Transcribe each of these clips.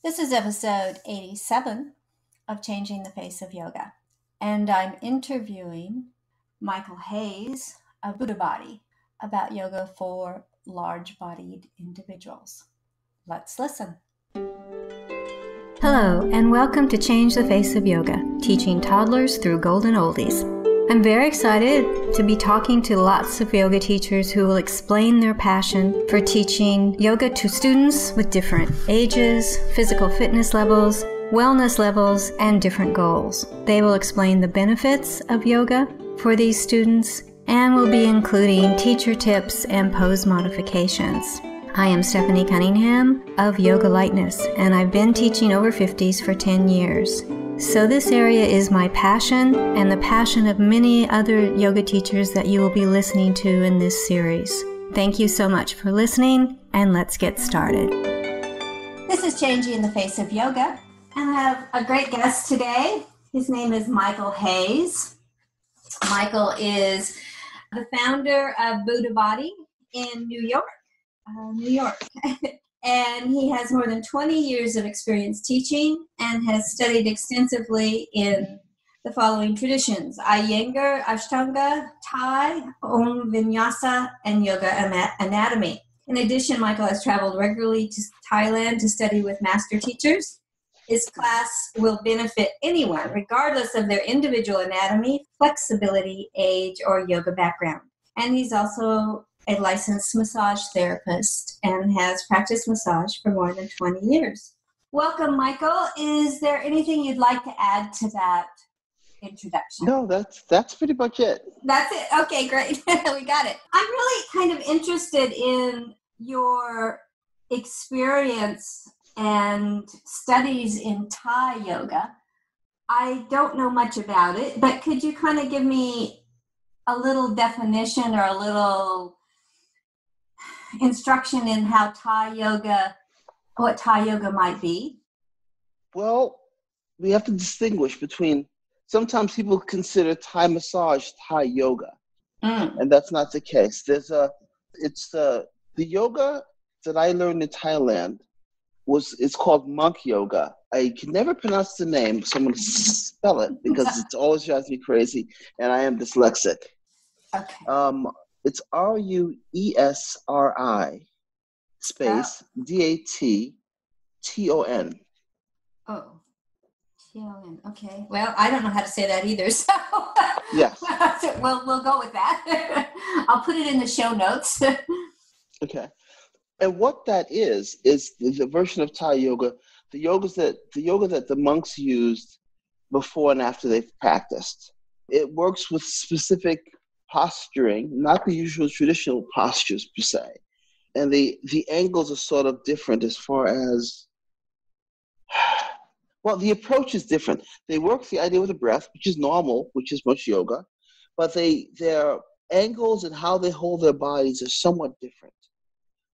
This is episode 87 of Changing the Face of Yoga, and I'm interviewing Michael Hayes of Buddha Body about yoga for large-bodied individuals. Let's listen. Hello, and welcome to Change the Face of Yoga, teaching toddlers through golden oldies. I'm very excited to be talking to lots of yoga teachers who will explain their passion for teaching yoga to students with different ages, physical fitness levels, wellness levels, and different goals. They will explain the benefits of yoga for these students and will be including teacher tips and pose modifications. I am Stephanie Cunningham of Yoga Lightness, and I've been teaching over 50s for 10 years. So this area is my passion and the passion of many other yoga teachers that you will be listening to in this series. Thank you so much for listening, and let's get started. This is Changing the Face of Yoga, and I have a great guest today. His name is Michael Hayes. Michael is the founder of Buddha Body in New York. And he has more than 20 years of experience teaching and has studied extensively in the following traditions: Iyengar, Ashtanga, Thai, Om Vinyasa, and Yoga Anatomy. In addition, Michael has traveled regularly to Thailand to study with master teachers. His class will benefit anyone, regardless of their individual anatomy, flexibility, age, or yoga background. And he's also a licensed massage therapist and has practiced massage for more than 20 years. Welcome, Michael. Is there anything you'd like to add to that introduction? No, that's pretty much it. That's it? Okay, great. We got it. I'm really kind of interested in your experience and studies in Thai yoga. I don't know much about it, but could you kind of give me a little definition or a little instruction in how what Thai yoga might be? Well, we have to distinguish between, sometimes people consider Thai massage Thai yoga, and that's not the case. The yoga that I learned in Thailand it's called monk yoga. I can never pronounce the name, so I'm going to spell it because it always drives me crazy, and I am dyslexic. Okay. It's Ruesri space DATTON. Oh, T-O-N. Okay. Well, I don't know how to say that either, so Yes. we'll go with that. I'll put it in the show notes. Okay. And what that is the version of Thai yoga, the yoga that the monks used before and after they've practiced. It works with specific posturing, not the usual traditional postures per se. And the angles are sort of different as far as, well, the approach is different. They work the idea with the breath, which is normal, which is much yoga, but their angles and how they hold their bodies are somewhat different.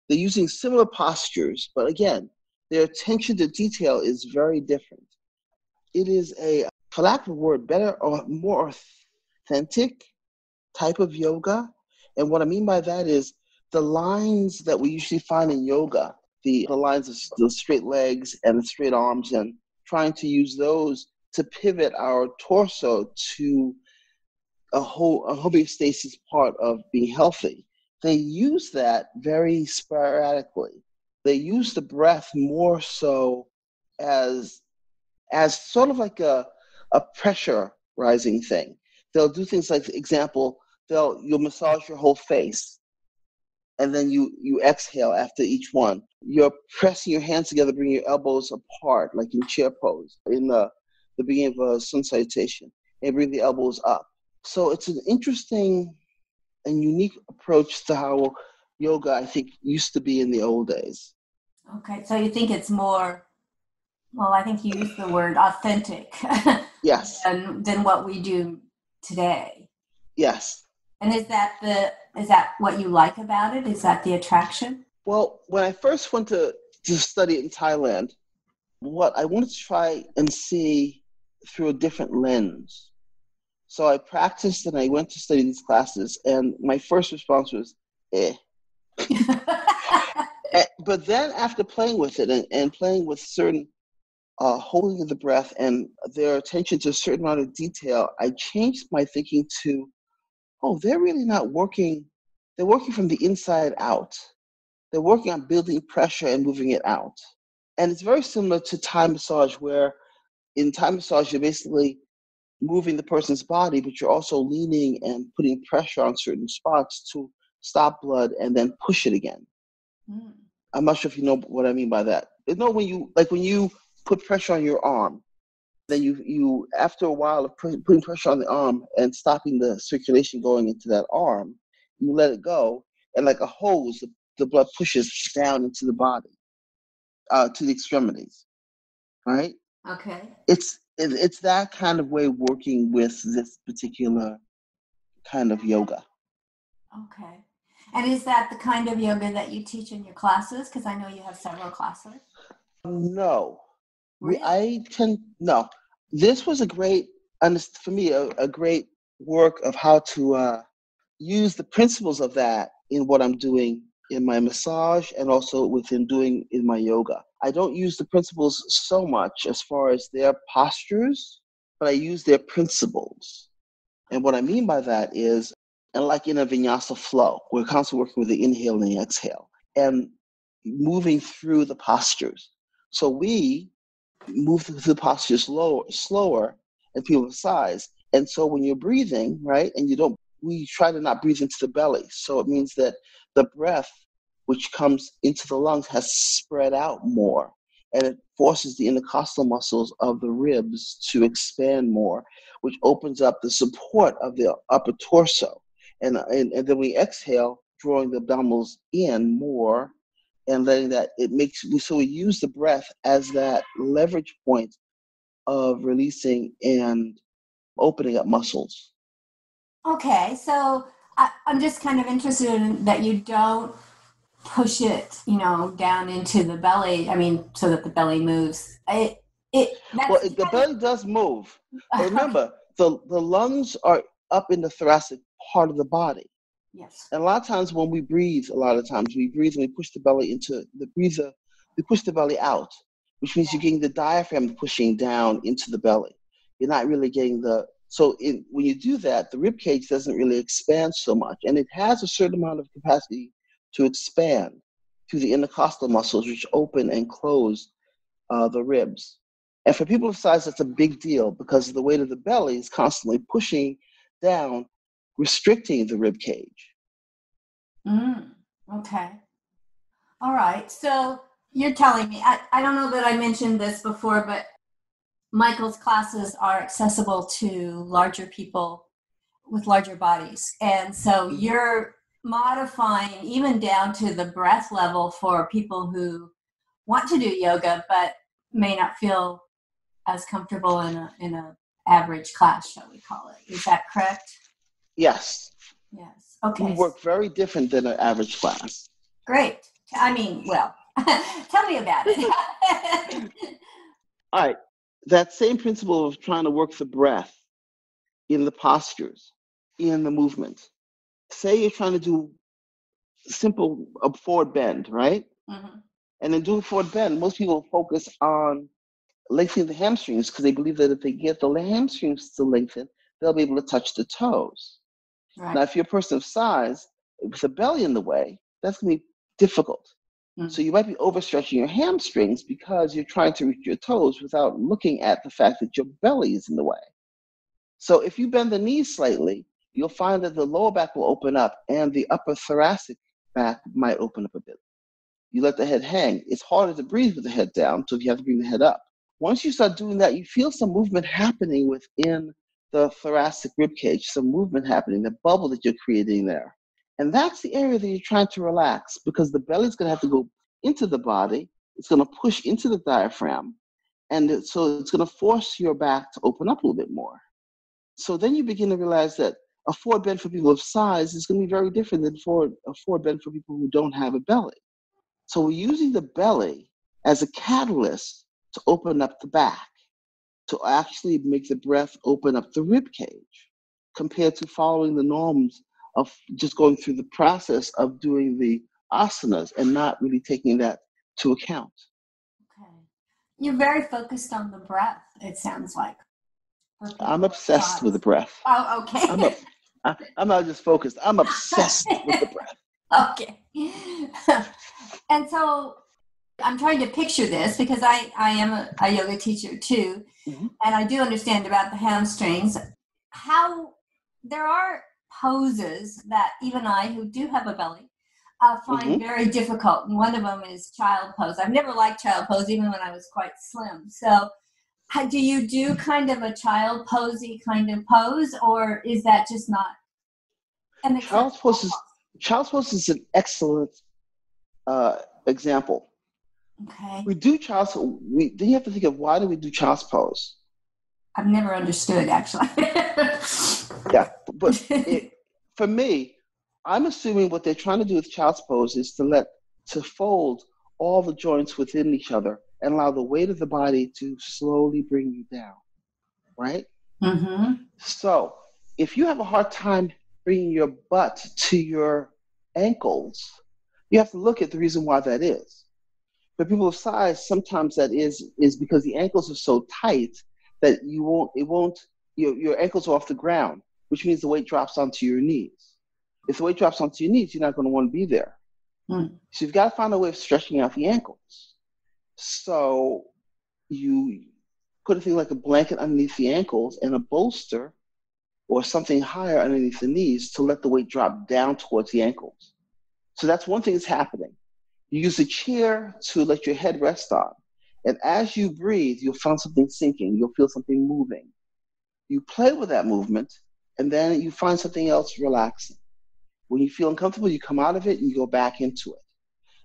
They're using similar postures, but again, their attention to detail is very different. It is for lack of a word, better or more authentic type of yoga. And what I mean by that is the lines that we usually find in yoga, the lines of the straight legs and the straight arms, and trying to use those to pivot our torso to a homeostasis part of being healthy. They use that very sporadically. They use the breath more so as sort of like a pressure rising thing. They'll do things like, for example, you'll massage your whole face, and then you exhale after each one. You're pressing your hands together, bringing your elbows apart, like in chair pose, in the beginning of a sun salutation, and bring the elbows up. So it's an interesting and unique approach to how yoga, I think, used to be in the old days. Okay, so you think it's more, well, I think you used the word authentic. Yes. than what we do today. Yes. And is that what you like about it? Is that the attraction? Well, when I first went to study in Thailand, what I wanted to try and see through a different lens. So I practiced and I went to study these classes, and my first response was, eh. But then after playing with it and playing with certain holding the breath and their attention to a certain amount of detail, I changed my thinking to, oh, they're really not working. They're working from the inside out. They're working on building pressure and moving it out. And it's very similar to Thai massage, where in Thai massage, you're basically moving the person's body, but you're also leaning and putting pressure on certain spots to stop blood and then push it again. Mm. I'm not sure if you know what I mean by that. You know, when you put pressure on your arm, then you after a while of putting pressure on the arm and stopping the circulation going into that arm, you let it go, and like a hose, the blood pushes down into the body, to the extremities, right? Okay. It's that kind of way of working with this particular kind of yoga. Okay. And is that the kind of yoga that you teach in your classes? Because I know you have several classes. No, Really? no. This was for me, a great work of how to use the principles of that in what I'm doing in my massage and also within doing in my yoga. I don't use the principles so much as far as their postures, but I use their principles. And what I mean by that is, and like in a vinyasa flow, we're constantly working with the inhale and the exhale and moving through the postures. So we move through the postures slower and people of size. And so when you're breathing, right, and we try to not breathe into the belly. So it means that the breath which comes into the lungs has spread out more, and it forces the intercostal muscles of the ribs to expand more, which opens up the support of the upper torso. And then we exhale, drawing the abdominals in more and letting that, so we use the breath as that leverage point of releasing and opening up muscles. Okay. So I'm just kind of interested in that you don't push it, down into the belly. I mean, so that the belly moves. Well, That's the kind belly does move, but of, okay. remember, the lungs are up in the thoracic part of the body. Yes. And a lot of times when we breathe, we breathe and we push the belly into the breather, we push the belly out, which means you're getting the diaphragm pushing down into the belly. You're not really getting when you do that, the rib cage doesn't really expand so much. And it has a certain amount of capacity to expand through the intercostal muscles, which open and close the ribs. And for people of size, that's a big deal because the weight of the belly is constantly pushing down, restricting the rib cage. Okay. All right. So you're telling me, I don't know that I mentioned this before, but Michael's classes are accessible to larger people with larger bodies. And so you're modifying even down to the breath level for people who want to do yoga, but may not feel as comfortable in a average class, shall we call it. Is that correct? Yes. Yes. We Okay. work very different than an average class. Great. I mean, well, tell me about it. All right. That same principle of trying to work the breath in the postures, in the movement. Say you're trying to do simple forward bend, right? Mm-hmm. And in doing forward bend, most people focus on lengthening the hamstrings because they believe that if they get the hamstrings to lengthen, they'll be able to touch the toes. Right. Now, if you're a person of size with a belly in the way, that's going to be difficult. Mm-hmm. So you might be overstretching your hamstrings because you're trying to reach your toes without looking at the fact that your belly is in the way. So if you bend the knees slightly, you'll find that the lower back will open up and the upper thoracic back might open up a bit. You let the head hang. It's harder to breathe with the head down, so you have to bring the head up. Once you start doing that, you feel some movement happening within the thoracic rib cage, some movement happening, the bubble that you're creating there. And that's the area that you're trying to relax because the belly's going to have to go into the body. It's going to push into the diaphragm. And so it's going to force your back to open up a little bit more. So then you begin to realize that a forward bend for people of size is going to be very different than a forward bend for people who don't have a belly. So we're using the belly as a catalyst to open up the back, to actually make the breath open up the rib cage, compared to following the norms of just going through the process of doing the asanas and not really taking that to account. Okay. You're very focused on the breath, it sounds like, for I'm people with obsessed with the POTS. breath. Oh, okay. I'm not just focused. I'm obsessed with the breath. Okay. And so I'm trying to picture this because I am a yoga teacher too, Mm-hmm. and I do understand about the hamstrings. How there are poses that even I, who do have a belly, find Mm-hmm. very difficult. And one of them is child pose. I've never liked child pose, even when I was quite slim. So do you do kind of a child posey kind of pose, or is that just not an Child's acceptable pose is Child's pose is an excellent example. pose? Okay. We do child's. Then you have to think of, why do we do child's pose? I've never understood, actually. Yeah, but for me, I'm assuming what they're trying to do with child's pose is to fold all the joints within each other and allow the weight of the body to slowly bring you down, right? Mm-hmm. So if you have a hard time bringing your butt to your ankles, you have to look at the reason why that is. For people of size, sometimes that is because the ankles are so tight that your ankles are off the ground, which means the weight drops onto your knees. If the weight drops onto your knees, you're not going to want to be there. Mm. So you've got to find a way of stretching out the ankles. So you put a thing like a blanket underneath the ankles and a bolster or something higher underneath the knees to let the weight drop down towards the ankles. So that's one thing that's happening. You use a chair to let your head rest on. And as you breathe, you'll feel something sinking. You'll feel something moving. You play with that movement, and then you find something else relaxing. When you feel uncomfortable, you come out of it and you go back into it.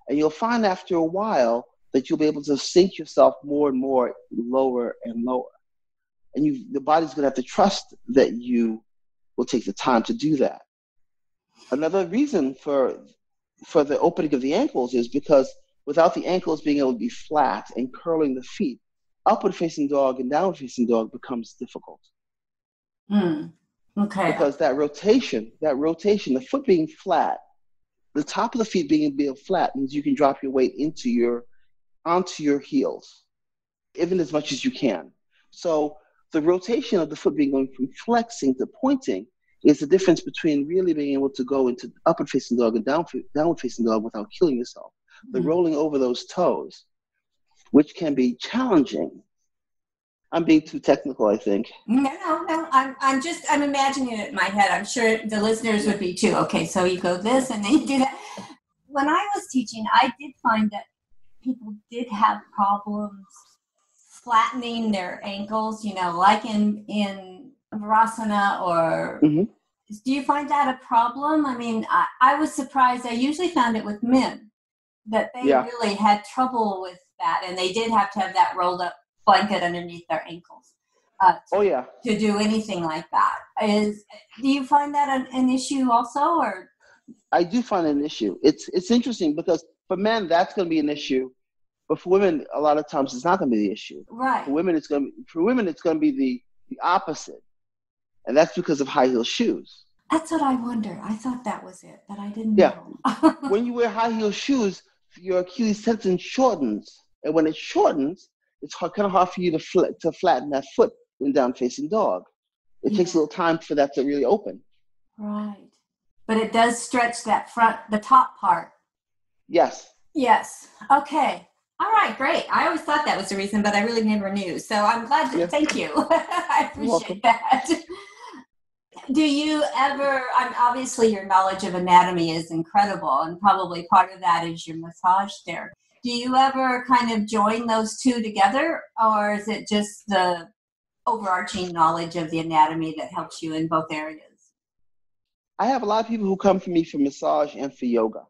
And you'll find after a while that you'll be able to sink yourself more and more lower and lower. And the body's going to have to trust that you will take the time to do that. Another reason for the opening of the ankles is because without the ankles being able to be flat and curling the feet, upward facing dog and downward facing dog becomes difficult. Mm. Okay. Because that rotation, the foot being flat, the top of the feet being flat means you can drop your weight onto your heels, even as much as you can. So the rotation of the foot being going from flexing to pointing is the difference between really being able to go into upward facing dog and downward facing dog without killing yourself. The rolling over those toes, which can be challenging. I'm being too technical, I think. No. I'm imagining it in my head. I'm sure the listeners would be too. Okay, so you go this and then you do that. When I was teaching, I did find that people did have problems flattening their ankles, like in Virasana or Mm-hmm. do you find that a problem? I mean, I was surprised. I usually found it with men that they Yeah. really had trouble with that, and they did have to have that rolled up blanket underneath their ankles to do anything like that. Do you find that an issue also, or? I do find it an issue. It's interesting because for men that's going to be an issue, but for women a lot of times it's not going to be the issue. Right. For women it's going to be the opposite, and that's because of high heel shoes. That's what I wondered. I thought that was it, but I didn't Yeah. know. When you wear high heel shoes, your Achilles tendon shortens, and when it shortens, it's kind of hard for you to flatten that foot in down facing dog. It takes a little time for that to really open. Right. But it does stretch the top part. Yes. Yes. Okay. All right, great. I always thought that was the reason, but I really never knew. So I'm glad. Thank you. I appreciate that. Do you ever, obviously your knowledge of anatomy is incredible, and probably part of that is your massage there. Do you ever kind of join those two together, or is it just the overarching knowledge of the anatomy that helps you in both areas? I have a lot of people who come to me for massage and for yoga.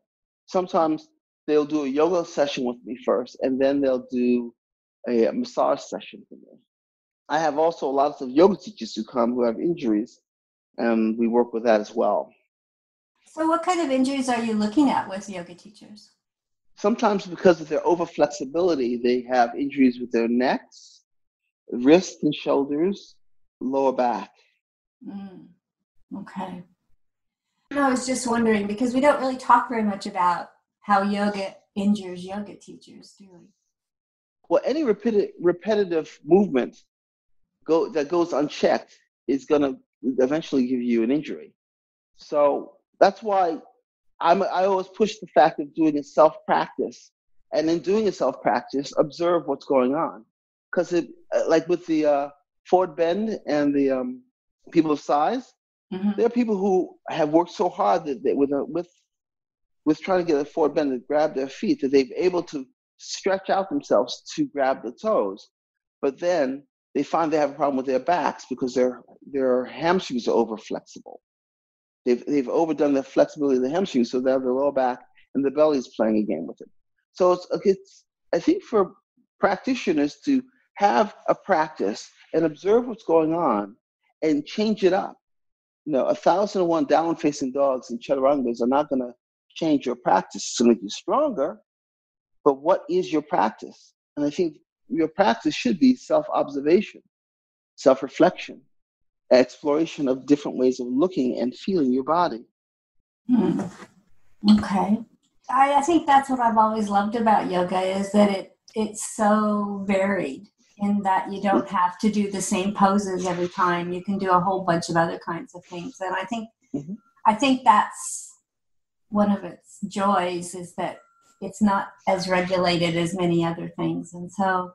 Sometimes they'll do a yoga session with me first, and then they'll do a massage session with me. I have also lots of yoga teachers who come who have injuries, and we work with that as well. So what kind of injuries are you looking at with yoga teachers? Sometimes because of their overflexibility, they have injuries with their necks, wrists and shoulders, lower back. Okay. I was just wondering, because we don't really talk very much about how yoga injures yoga teachers, do we? Well, any repetitive movement that goes unchecked is going to eventually give you an injury. So that's why I always push the fact of doing a self-practice, and in doing a self-practice, observe what's going on. Because like with the forward bend and the people of size, there are people who have worked so hard that with trying to get a forward bend to grab their feet, that they've able to stretch out themselves to grab the toes. But then they find they have a problem with their backs because their hamstrings are over flexible. They've overdone the flexibility of the hamstrings, so that the lower back and the belly is playing a game with it. So it's I think for practitioners to have a practice and observe what's going on and change it up. 1,001 downward-facing dogs and chaturangas are not going to change your practice. It's going to make you stronger, but what is your practice? And I think your practice should be self-observation, self-reflection, exploration of different ways of looking and feeling your body. Okay. I think that's what I've always loved about yoga, is that it's so varied in that you don't have to do the same poses every time. You can do a whole bunch of other kinds of things. And I think that's one of its joys, is that it's not as regulated as many other things. And so,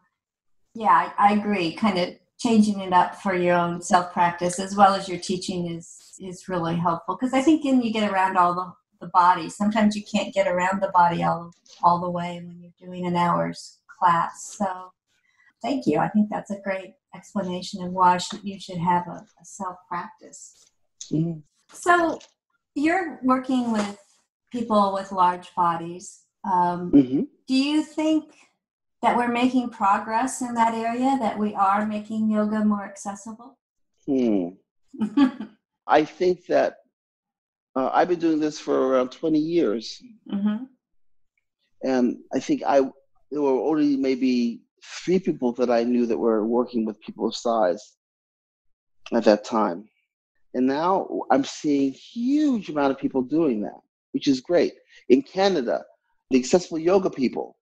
yeah, I agree. Kind of changing it up for your own self-practice as well as your teaching is really helpful. Because I think when you get around all the body, sometimes you can't get around the body all the way when you're doing an hour's class. So thank you. I think that's a great explanation of why you should have a self-practice. Mm-hmm. So you're working with people with large bodies. Do you think that we're making progress in that area, that we are making yoga more accessible? I think that I've been doing this for around 20 years. And I think there were only maybe 3 people that I knew that were working with people of size at that time. And now I'm seeing huge amount of people doing that, which is great. In Canada, the accessible yoga people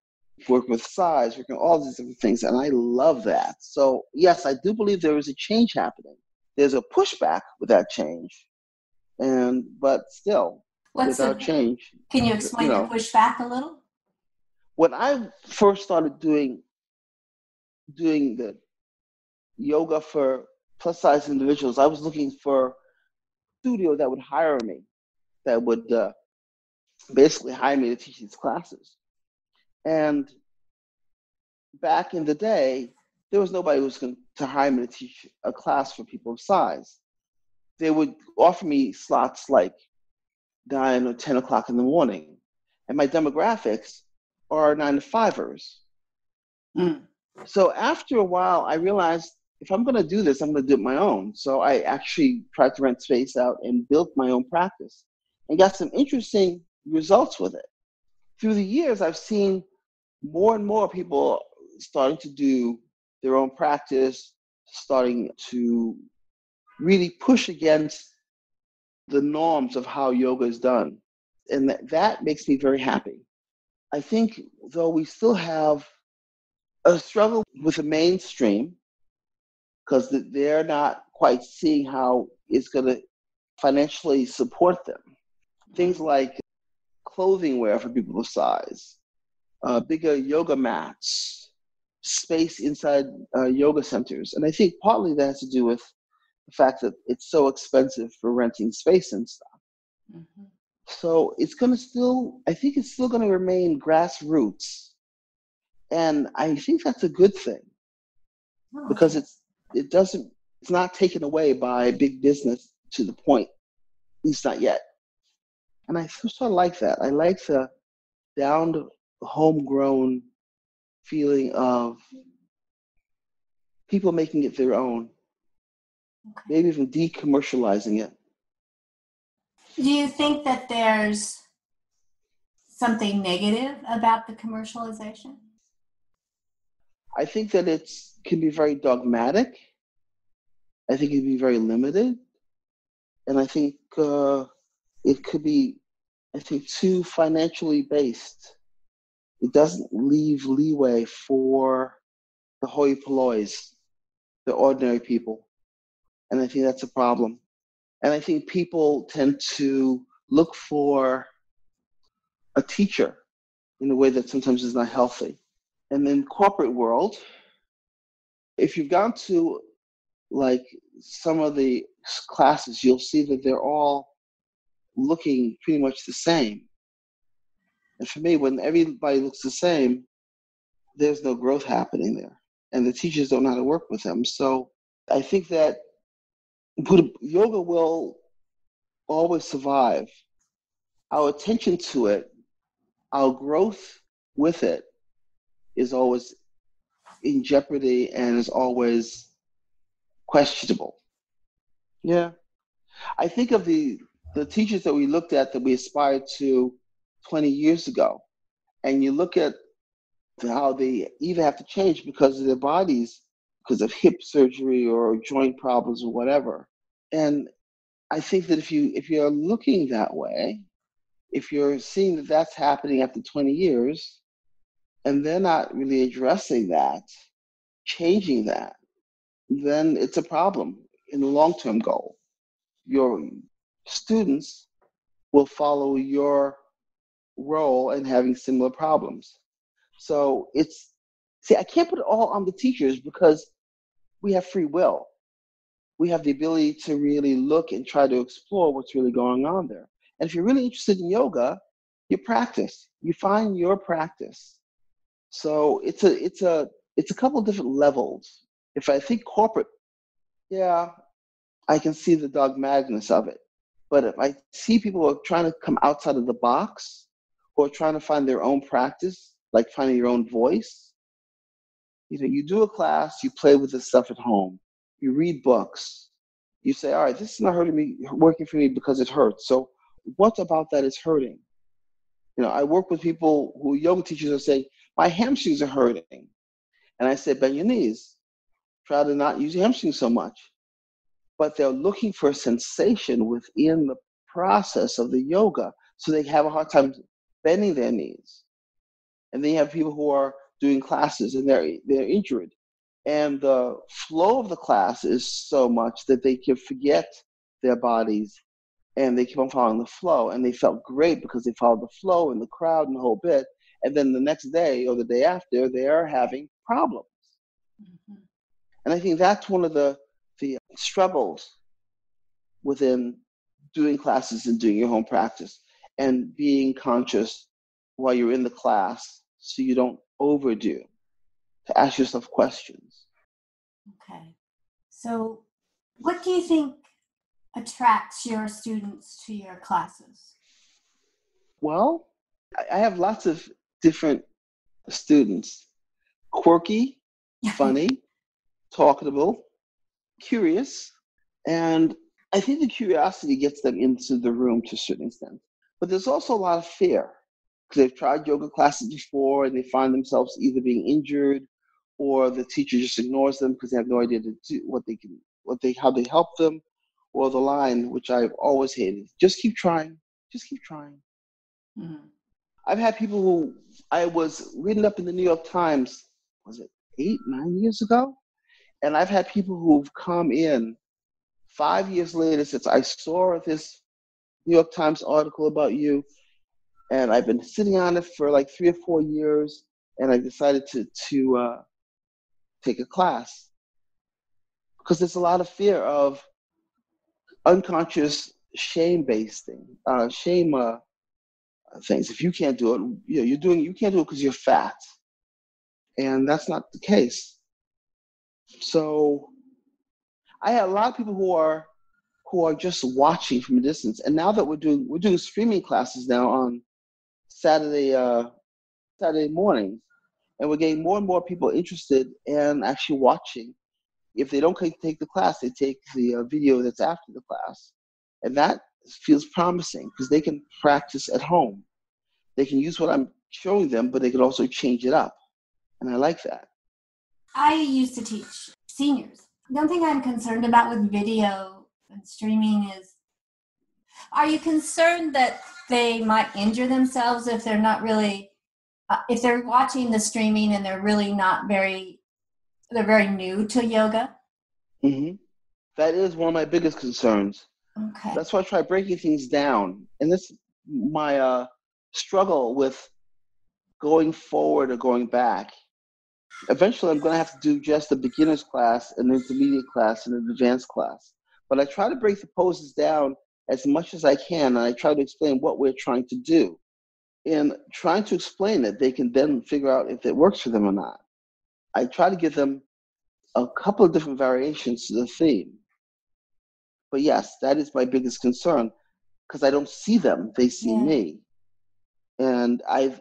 work with size, working all these different things, and I love that. So yes, I do believe there is a change happening. There's a pushback with that change, but still, without change. Can you explain the pushback a little? When I first started doing the yoga for plus size individuals, I was looking for a studio that would hire me, that would basically hire me to teach these classes. And back in the day, there was nobody who was going to hire me to teach a class for people of size. They would offer me slots like 9 or 10 o'clock in the morning. And my demographics are 9 to 5ers. So after a while, I realized if I'm going to do this, I'm going to do it my own. So I actually tried to rent space out and built my own practice and got some interesting results with it. Through the years, I've seen more and more people starting to do their own practice, starting to really push against the norms of how yoga is done. And that makes me very happy. I think, though, we still have a struggle with the mainstream because they're not quite seeing how it's going to financially support them. Things like clothing wear for people of size, bigger yoga mats, space inside yoga centers. And I think partly that has to do with the fact that it's so expensive for renting space and stuff. So it's going to it's still going to remain grassroots. And I think that's a good thing because it's not taken away by big business to the point, at least not yet. And I sort of like that. I like the down homegrown feeling of people making it their own, maybe even decommercializing it. Do you think that there's something negative about the commercialization? I think that it can be very dogmatic. I think it can be very limited. And I think it could be, too financially based. It doesn't leave leeway for the hoi pollois, the ordinary people. And I think that's a problem. And I think people tend to look for a teacher in a way that sometimes is not healthy. And in corporate world, if you've gone to like some of the classes, you'll see that they're all looking pretty much the same. And for me, when everybody looks the same, there's no growth happening there. And the teachers don't know how to work with them. So I think that yoga will always survive. Our attention to it, our growth with it is always in jeopardy and is always questionable. Yeah. I think of the teachers that we looked at that we aspired to 20 years ago, and you look at how they either have to change because of their bodies, because of hip surgery or joint problems or whatever. And I think that if you're looking that way, if you're seeing that that's happening after 20 years, and they're not really addressing that, changing that, then it's a problem in the long-term goal. Your students will follow your role in having similar problems. So I can't put it all on the teachers because we have free will. We have the ability to really look and try to explore what's really going on there. And if you're really interested in yoga, you practice. You find your practice. So it's a couple of different levels. If I think corporate, yeah, I can see the dogmaticness of it. But if I see people who are trying to come outside of the box, who are trying to find their own practice, like finding your own voice, you do a class, you play with this stuff at home, you read books, you say, all right, this is not working for me because it hurts. So what about that is hurting? I work with people who yoga teachers are saying, my hamstrings are hurting. And I say, bend your knees. Try to not use your hamstrings so much. But they're looking for a sensation within the process of the yoga, so they have a hard time bending their knees. And then you have people who are doing classes and they're injured. And the flow of the class is so much that they can forget their bodies and they keep on following the flow. And they felt great because they followed the flow and the crowd and the whole bit. And then the next day or the day after, they are having problems. Mm-hmm. And I think that's one of the struggles within doing classes and doing your home practice and being conscious while you're in the class so you don't overdo, to ask yourself questions. Okay. So what do you think attracts your students to your classes? Well, I have lots of different students. Quirky, funny, talkative, curious, and I think the curiosity gets them into the room to a certain extent. But there's also a lot of fear because they've tried yoga classes before and they find themselves either being injured or the teacher just ignores them because they have no idea how they help them, or the line, which I've always hated, just keep trying, just keep trying. Mm-hmm. I've had people who I was written up in the New York Times, was it 8-9 years ago? And I've had people who've come in 5 years later since I saw this New York Times article about you, and I've been sitting on it for like 3 or 4 years, and I decided to take a class because there's a lot of fear of unconscious shame-based things. If you can't do it, you can't do it because you're fat, and that's not the case. So I had a lot of people who are just watching from a distance, and now that we're doing streaming classes now on Saturday mornings, and we're getting more and more people interested in actually watching. If they don't take the class, they take the video that's after the class, and that feels promising because they can practice at home. They can use what I'm showing them, but they can also change it up, and I like that. I used to teach seniors. The only thing I'm concerned about with video and streaming is, are you concerned that they might injure themselves if they're not really, if they're watching the streaming and they're really not very They're very new to yoga. Mm-hmm. That is one of my biggest concerns. Okay. That's why I try breaking things down. And this my struggle with going forward or going back. Eventually, I'm going to have to do just a beginner's class, an intermediate class, and an advanced class. But I try to break the poses down as much as I can, and I try to explain what we're trying to do. In trying to explain it, they can then figure out if it works for them or not. I try to give them a couple of different variations to the theme. But yes, that is my biggest concern because I don't see them, they see Yeah. me. And I've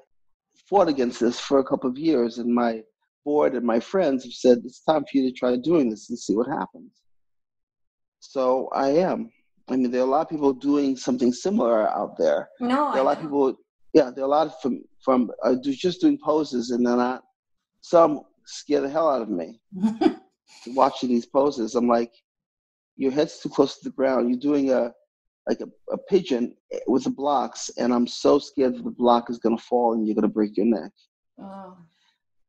fought against this for a couple of years, and my board and my friends have said it's time for you to try doing this and see what happens. So I am. I mean, there are a lot of people doing something similar out there. No, There are a lot of people, yeah, there are a lot of from just doing poses, and they're not. Some scare the hell out of me watching these poses. I'm like, your head's too close to the ground. You're doing a pigeon with the blocks, and I'm so scared that the block is going to fall and you're going to break your neck. Oh.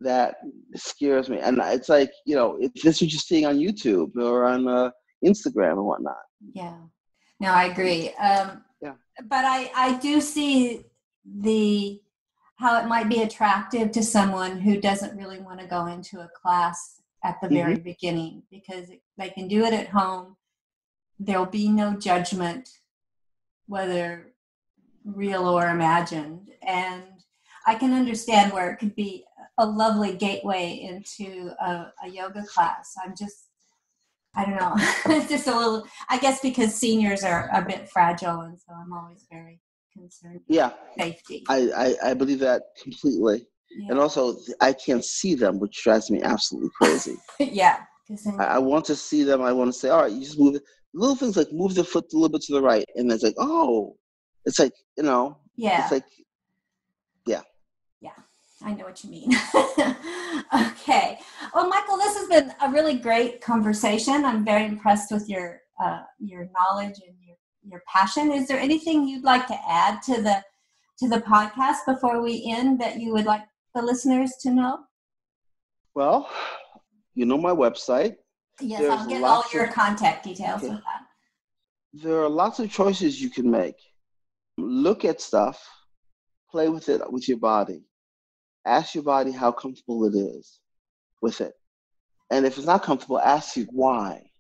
That scares me. And it's like, if this is what you're seeing on YouTube or on Instagram and whatnot. Yeah. No, I agree. Yeah. But I do see how it might be attractive to someone who doesn't really want to go into a class at the very beginning, because they can do it at home. There'll be no judgment, whether real or imagined. And I can understand where it could be a lovely gateway into a yoga class. I don't know. It's just a little, I guess because seniors are a bit fragile, and so I'm always very concerned with safety. I believe that completely. Yeah. And also, I can't see them, which drives me absolutely crazy. Yeah. I want to see them. I want to say, all right, you just move it. Little things like move the foot a little bit to the right. And it's like, oh, it's like, yeah. It's like, yeah. Yeah, I know what you mean. Okay. Well, Michael, this has been a really great conversation. I'm very impressed with your knowledge and your passion. Is there anything you'd like to add to the podcast before we end that you would like the listeners to know? Well, my website. Yes, I'll get all your contact details with that. There are lots of choices you can make. Look at stuff, play with it with your body. Ask your body how comfortable it is with it. And if it's not comfortable, ask you why.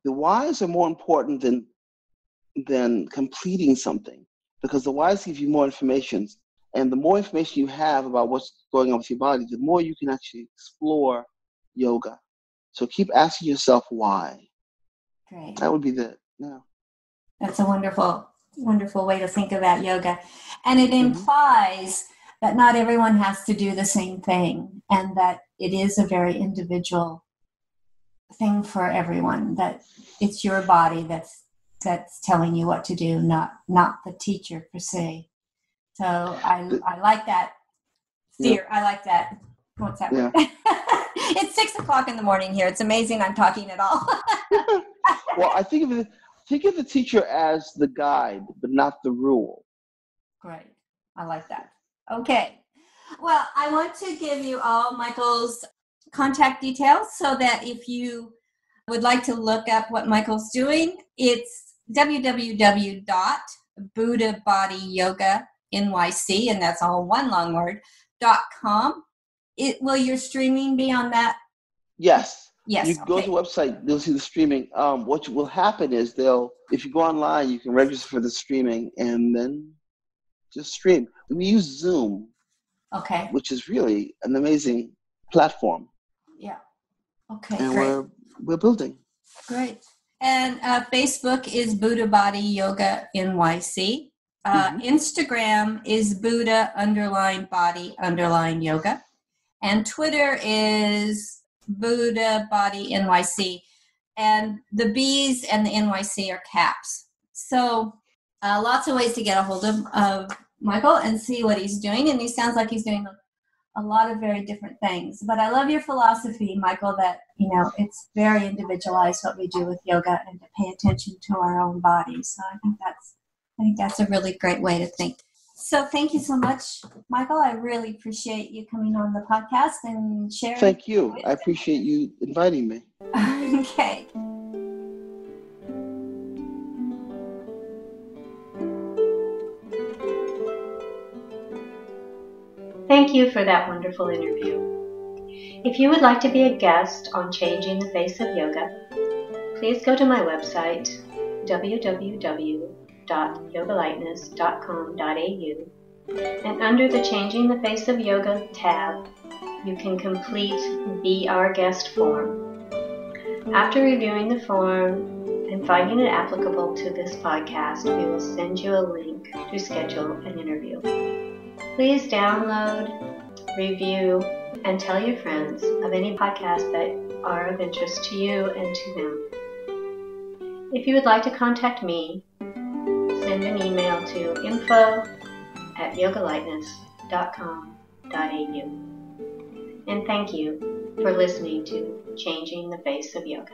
The whys are more important than completing something, because the whys give you more information. And the more information you have about what's going on with your body, the more you can actually explore yoga. So keep asking yourself why. Great. That would be That's a wonderful, wonderful way to think about yoga. And it implies that not everyone has to do the same thing, and that it is a very individual thing for everyone, that it's your body that's telling you what to do, not the teacher per se. So I like that fear. Yeah. I like that. What's that word? It's 6:00 in the morning here. It's amazing I'm talking at all. Well, I think of the teacher as the guide, but not the rule. Great. I like that. Okay. Well, I want to give you all Michael's contact details so that if you would like to look up what Michael's doing, it's www.buddhabodyyoga.nyc, and that's all one long word, .com. Will your streaming be on that? Yes. Yes. You go to the website, you'll see the streaming. What will happen is if you go online, you can register for the streaming and then just stream. We use Zoom. Okay. Which is really an amazing platform. Yeah. Okay. And great. We're building. Great. And Facebook is Buddha Body Yoga NYC. Instagram is Buddha_body_yoga. And Twitter is Buddha Body NYC. And the B's and the NYC are caps. So lots of ways to get a hold of Michael and see what he's doing. And he sounds like he's doing a lot of very different things. But I love your philosophy, Michael, that, it's very individualized what we do with yoga, and to pay attention to our own bodies. So I think that's a really great way to think. So thank you so much, Michael. I really appreciate you coming on the podcast and sharing. Thank you. I appreciate you inviting me. Okay. Thank you for that wonderful interview. If you would like to be a guest on Changing the Face of Yoga, please go to my website, www.yogalightness.com.au, and under the Changing the Face of Yoga tab, you can complete Be Our Guest form. After reviewing the form and finding it applicable to this podcast, we will send you a link to schedule an interview. Please download, review, and tell your friends of any podcasts that are of interest to you and to them. If you would like to contact me, send an email to info@yogalightness.com.au. And thank you for listening to Changing the Face of Yoga.